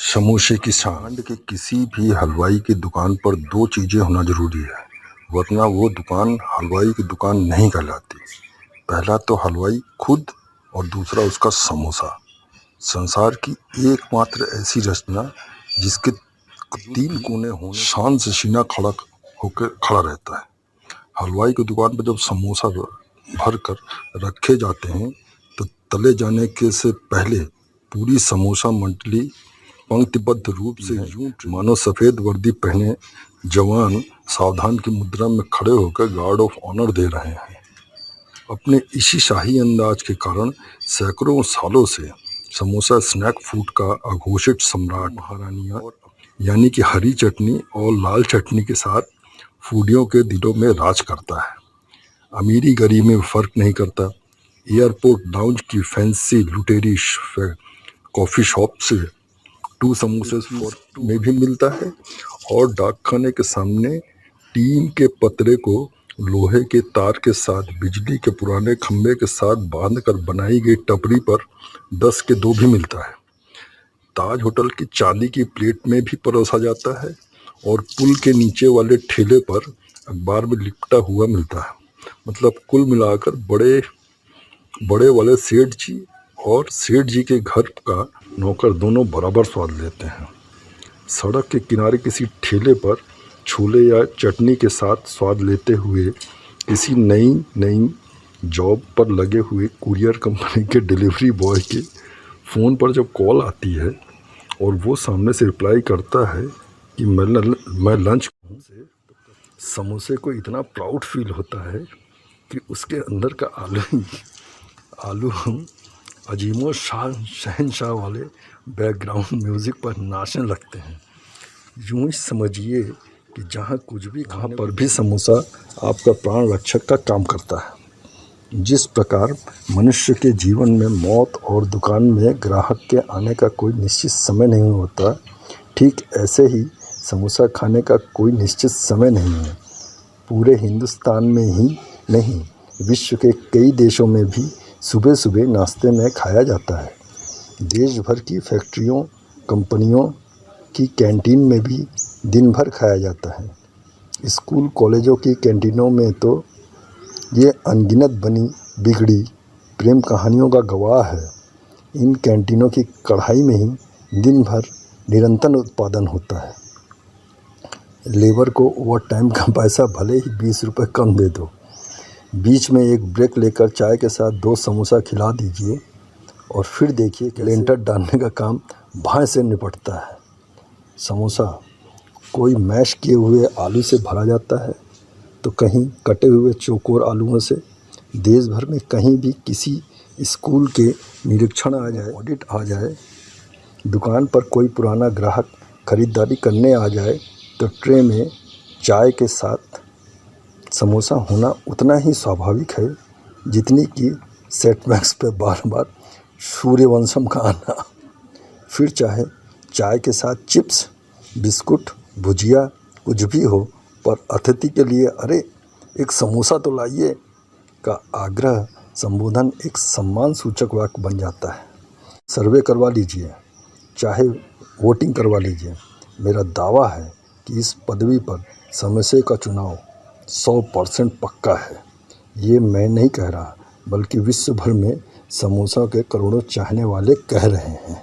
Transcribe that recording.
समोसे की सांड के किसी भी हलवाई की दुकान पर दो चीज़ें होना ज़रूरी है, वरना वो दुकान हलवाई की दुकान नहीं कहलाती। पहला तो हलवाई खुद और दूसरा उसका समोसा। संसार की एकमात्र ऐसी रचना जिसके तीन कोने होने शान से सीना खड़ा होकर खड़ा रहता है। हलवाई की दुकान पर जब समोसा भर कर रखे जाते हैं तो तले जाने के से पहले पूरी समोसा मंडली पंक्तिबद्ध रूप से यूं मानो सफ़ेद वर्दी पहने जवान सावधान की मुद्रा में खड़े होकर गार्ड ऑफ ऑनर दे रहे हैं। अपने इसी शाही अंदाज के कारण सैकड़ों सालों से समोसा स्नैक फूड का अघोषित सम्राट महारानियाँ यानी कि हरी चटनी और लाल चटनी के साथ फूडियों के दिलों में राज करता है। अमीरी गरीब में फ़र्क नहीं करता। एयरपोर्ट लाउंज की फैंसी लुटेरी कॉफ़ी शॉप से 2 समोसे में भी मिलता है और डाकखाने के सामने टीन के पतरे को लोहे के तार के साथ बिजली के पुराने खंभे के साथ बांधकर बनाई गई टपरी पर 10 के 2 भी मिलता है। ताज होटल की चांदी की प्लेट में भी परोसा जाता है और पुल के नीचे वाले ठेले पर अखबार में लिपटा हुआ मिलता है। मतलब कुल मिलाकर बड़े वाले सेठ जी और सेठ जी के घर का नौकर दोनों बराबर स्वाद लेते हैं। सड़क के किनारे किसी ठेले पर छोले या चटनी के साथ स्वाद लेते हुए किसी नई जॉब पर लगे हुए कुरियर कंपनी के डिलीवरी बॉय के फ़ोन पर जब कॉल आती है और वो सामने से रिप्लाई करता है कि मैं लंच से समोसे को इतना प्राउड फील होता है कि उसके अंदर का आलू हम अजीमो शहनशाह वाले बैकग्राउंड म्यूज़िक पर नाचने लगते हैं। यूँ ही समझिए कि जहाँ कुछ भी कहाँ पर भी समोसा आपका प्राण रक्षक का काम करता है। जिस प्रकार मनुष्य के जीवन में मौत और दुकान में ग्राहक के आने का कोई निश्चित समय नहीं होता, ठीक ऐसे ही समोसा खाने का कोई निश्चित समय नहीं है। पूरे हिंदुस्तान में ही नहीं, विश्व के कई देशों में भी सुबह सुबह नाश्ते में खाया जाता है। देश भर की फैक्ट्रियों कंपनियों की कैंटीन में भी दिन भर खाया जाता है। स्कूल कॉलेजों की कैंटीनों में तो ये अनगिनत बनी बिगड़ी प्रेम कहानियों का गवाह है। इन कैंटीनों की कढ़ाई में ही दिन भर निरंतर उत्पादन होता है। लेबर को ओवर टाइम का पैसा भले ही 20 रुपये कम दे दो, बीच में एक ब्रेक लेकर चाय के साथ 2 समोसा खिला दीजिए और फिर देखिए कैलेंडर डालने का काम भाई से निपटता है। समोसा कोई मैश किए हुए आलू से भरा जाता है तो कहीं कटे हुए चौकोर आलूओं से। देश भर में कहीं भी किसी स्कूल के निरीक्षण आ जाए, ऑडिट आ जाए, दुकान पर कोई पुराना ग्राहक खरीदारी करने आ जाए तो ट्रे में चाय के साथ समोसा होना उतना ही स्वाभाविक है जितनी कि सेटबैक्स पे बार बार सूर्यवंशम का आना। फिर चाहे चाय के साथ चिप्स, बिस्कुट, भुजिया कुछ भी हो, पर अतिथि के लिए अरे एक समोसा तो लाइए का आग्रह संबोधन एक सम्मान सूचक वाक्य बन जाता है। सर्वे करवा लीजिए, चाहे वोटिंग करवा लीजिए, मेरा दावा है कि इस पदवी पर समोसे का चुनाव 100% पक्का है। ये मैं नहीं कह रहा, बल्कि विश्व भर में समोसा के करोड़ों चाहने वाले कह रहे हैं।